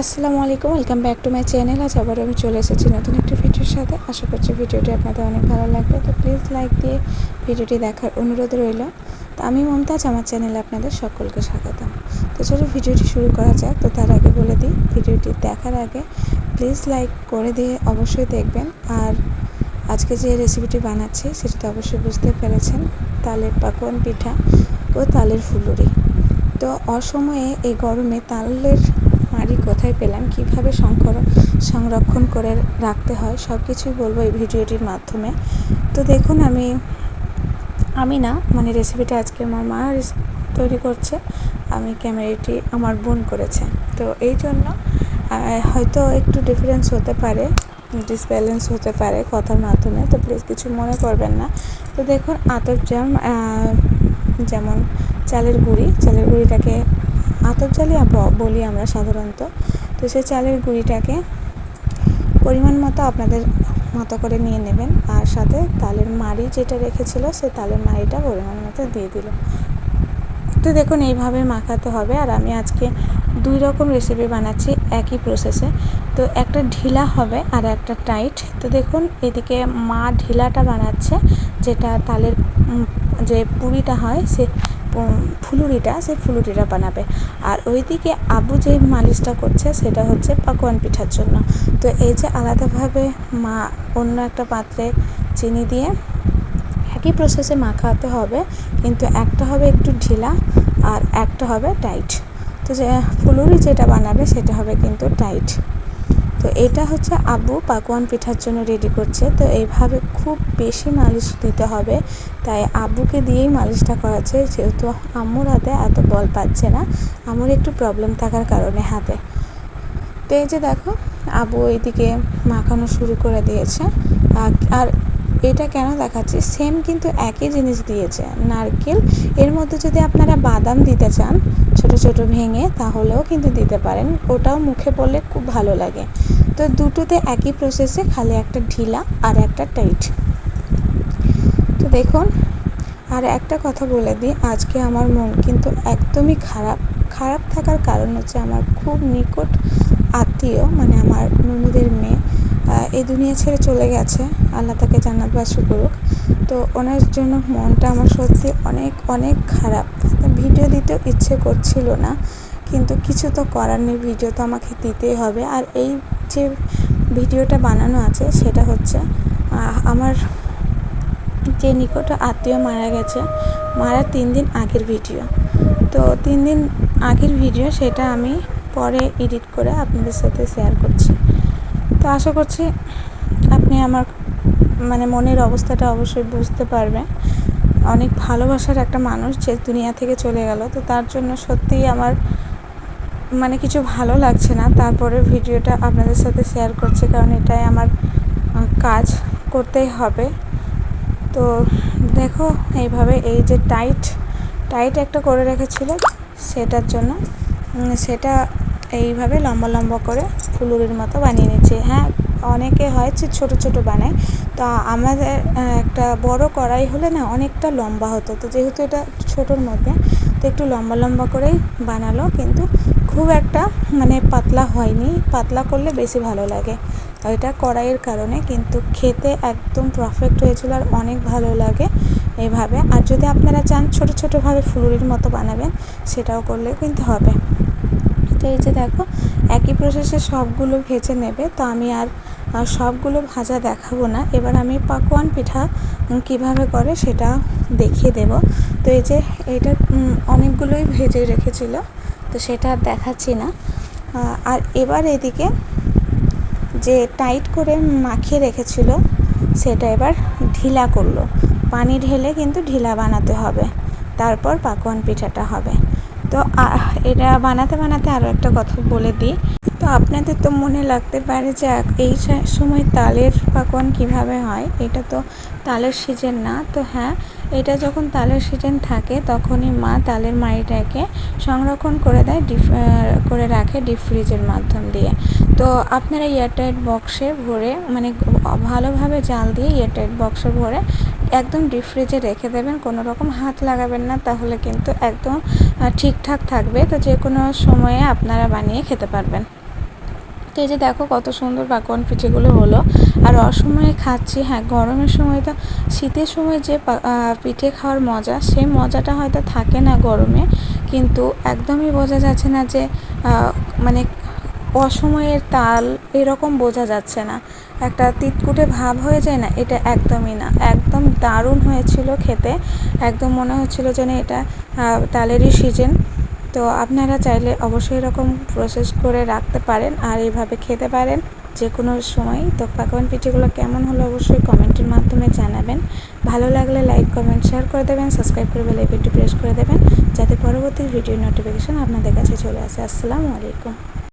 আসসালামু আলাইকুম, welcome back to my channel. আজ আবার আমি চলে এসেছি নতুন একটি ভিডিওর সাথে। আশা করছি ভিডিওটি আপনাদের অনেক ভালো লাগবে। তো প্লিজ লাইক দিয়ে ভিডিওটি দেখার অনুরোধ রইল। তো আমি মমতাজ, আমার চ্যানেলে আপনাদের সকলকে স্বাগতম। তো চলো ভিডিওটি শুরু করা যাক। তো তার আগে বলে দিই, ভিডিওটি দেখার আগে প্লিজ লাইক করে দিয়ে অবশ্যই দেখবেন। আর আজকে যে রেসিপিটি বানাচ্ছি সেটা তো অবশ্যই বুঝতে পেরেছেন, তালের পাকোয়ান পিঠা ও তালের ফুলুরি। তো অসময়ে এই গরমে তালের মাড়ি কোথায় পেলাম, কীভাবে সংরক্ষণ করে রাখতে হয়, সব কিছুই বলবো এই ভিডিওটির মাধ্যমে। তো দেখুন, আমি না মানে রেসিপিটা আজকে আমার মা তৈরি করছে, আমি ক্যামেরাটি আমার বোন করেছে। তো এই জন্য হয়তো একটু ডিফারেন্স হতে পারে, ডিসব্যালেন্স হতে পারে কথার মাধ্যমে, তো প্লিজ কিছু মনে করবেন না। তো দেখুন, আতপ চাল, যেমন চালের গুঁড়িটাকে আতপ চালই বলি আমরা সাধারণত। তো সেই চালের গুঁড়িটাকে পরিমাণ মতো আপনাদের মতো করে নিয়ে নেবেন, আর সাথে তালের মাড়ি যেটা রেখেছিল সে তালের মাড়িটা পরিমাণ মতো দিয়ে দিল। তো দেখুন, এইভাবে মাখাতে হবে। আর আমি আজকে দুই রকম রেসিপি বানাচ্ছি একই প্রসেসে। তো একটা ঢিলা হবে আর একটা টাইট। তো দেখুন, এদিকে মা ঢিলাটা বানাচ্ছে, যেটা তালের যে পুরিটা হয় সে ফুলুরিটা বানাবে। আর ওইদিকে আবু যে মালিশটা করছে সেটা হচ্ছে পাকোয়ান পিঠার জন্য। তো এই যে আলাদাভাবে মা অন্য একটা পাত্রে চিনি দিয়ে একই প্রসেসে মাখাতে হবে, কিন্তু একটা হবে একটু ঢিলা আর একটা হবে টাইট। তো যে ফুলুরি যেটা বানাবে সেটা হবে কিন্তু টাইট। তো এটা হচ্ছে আব্বু পাকোয়ান পিঠার জন্য রেডি করছে। তো এইভাবে খুব বেশি মালিশ দিতে হবে, তাই আব্বুকে দিয়েই মালিশটা করাচ্ছে, যেহেতু আম্মুর হাতে এত বল পাচ্ছে না, আম্মুর একটু প্রবলেম থাকার কারণে হাতে। তো এই যে দেখো, আব্বু এইদিকে মাখানো শুরু করে দিয়েছে। আর এটা কেন দেখাচ্ছি, সেম কিন্তু একই জিনিস দিয়েছে, নারকেল। এর মধ্যে যদি আপনারা বাদাম দিতে চান ছোট ছোট ভেঙে, তাহলেও কিন্তু দিতে পারেন, ওটাও মুখে পড়লে খুব ভালো লাগে। তো দুটোতে একই প্রসেসে, খালি একটা ঢিলা আর একটা টাইট। তো দেখুন, আর একটা কথা বলে দিই, আজকে আমার মন কিন্তু একদমই খারাপ থাকার কারণ হচ্ছে আমার খুব নিকট আত্মীয়, মানে আমার ননদের মেয়ে এই দুনিয়া ছেড়ে চলে গেছে। আল্লাহ তাকে জান্নাতবাসী করুক। তো ওনার জন্য মনটা আমার সত্যি অনেক অনেক খারাপ। ভিডিও দিতেও ইচ্ছে করছিল না, কিন্তু কিছু তো করার নেই, ভিডিও তো আমাকে দিতেই হবে। আর এই যে ভিডিওটা বানানো আছে সেটা হচ্ছে আমার যে নিকট আত্মীয় মারা গেছে, মারা 3 দিন আগের ভিডিও। তো 3 দিন আগের ভিডিও, সেটা আমি পরে এডিট করে আপনাদের সাথে শেয়ার করছি। তো আশা করছি আপনি আমার মানে মনের অবস্থাটা অবশ্যই বুঝতে পারবেন। অনেক ভালোবাসার একটা মানুষ যে দুনিয়া থেকে চলে গেল, তো তার জন্য সত্যিই আমার মানে কিছু ভালো লাগছে না। তারপরে ভিডিওটা আপনাদের সাথে শেয়ার করছি, কারণ এটাই আমার কাজ, করতেই হবে। তো দেখো, এইভাবে এই যে টাইট একটা করে রেখেছিল, সেটার জন্য সেটা এইভাবে লম্বা লম্বা করে ফুলুরির মতো বানিয়ে নিচ্ছি। হ্যাঁ, অনেকে হয়েছে ছোট ছোট বানায়, তো আমাদের একটা বড় কড়াই হলে না অনেকটা লম্বা হতো। তো যেহেতু এটা ছোটোর মধ্যে, তো একটু লম্বা লম্বা করেই বানালো, কিন্তু খুব একটা মানে পাতলা হয়নি। পাতলা করলে বেশি ভালো লাগে, এটা কড়াইয়ের কারণে। কিন্তু খেতে একদম পারফেক্ট হয়েছিল, আর অনেক ভালো লাগে এইভাবে। আর যদি আপনারা চান ছোটো ছোটোভাবে ফুলুরির মতো বানাবেন, সেটাও করলে কিন্তু হবে। তো এই যে দেখো, একই প্রসেসে সবগুলো ভেজে নেবে। তো আমি আর সবগুলো ভাজা দেখাবো না, এবার আমি পাকোয়ান পিঠা কিভাবে করে সেটা দেখিয়ে দেব। তো এই যে এটা অনেকগুলোই ভেজে রেখেছিল, তো সেটা দেখাচ্ছি না। আর এবার এদিকে যে টাইট করে মাখিয়ে রেখেছিল সেটা এবার ঢিলা করলো। পানি ঢেলে কিন্তু ঢিলা বানাতে হবে, তারপর পাকোয়ান পিঠাটা হবে। তো এটা বানাতে বানাতে আরও একটা কথা বলে দিই। তো আপনাদের তো মনে লাগতে পারে যে এই সময় তালের পাকোয়ান কিভাবে হয়, এটা তো তালের সিজন না। তো হ্যাঁ, এটা যখন তালের সিজন থাকে তখনই মা তালের মাড়িটাকে সংরক্ষণ করে দেয়, করে রাখে ডিপ ফ্রিজের মাধ্যম দিয়ে। তো আপনারা এয়ারটাইট বক্সে ভরে, মানে ভালোভাবে জাল দিয়ে এয়ারটাইট বক্সে ভরে একদম ডিপ ফ্রিজে রেখে দেবেন, কোনো রকম হাত লাগাবেন না, তাহলে কিন্তু একদম ঠিকঠাক থাকবে। তো যে কোনো সময়ে আপনারা বানিয়ে খেতে পারবেন। তো এই যে দেখো কত সুন্দর পাকোয়ান পিঠেগুলো হলো। আর অসময়ে খাচ্ছি। হ্যাঁ, গরমের সময় তো, শীতের সময় যে পিঠে খাওয়ার মজা, সেই মজাটা হয়তো থাকে না গরমে, কিন্তু একদমই বোঝা যাচ্ছে না যে মানে অসময়ের তাল এরকম বোঝা যাচ্ছে না, একটা তিতকুটে ভাব হয়ে যায় না, এটা একদমই না। একদম দারুণ হয়েছিল খেতে, একদম মনে হচ্ছিল যেন এটা তালেরই সিজন। তো আপনারা চাইলে অবশ্যই এরকম প্রসেস করে রাখতে পারেন আর এইভাবে খেতে পারেন যে কোনো সময়। তো পাকোয়ান পিঠেগুলো কেমন হলো অবশ্যই কমেন্টের মাধ্যমে জানাবেন। ভালো লাগলে লাইক, কমেন্ট, শেয়ার করে দেবেন, সাবস্ক্রাইব করে বেল আইকনটি প্রেস করে দেবেন, যাতে পরবর্তী ভিডিও নোটিফিকেশন আপনাদের কাছে চলে আসে। আসসালামু আলাইকুম।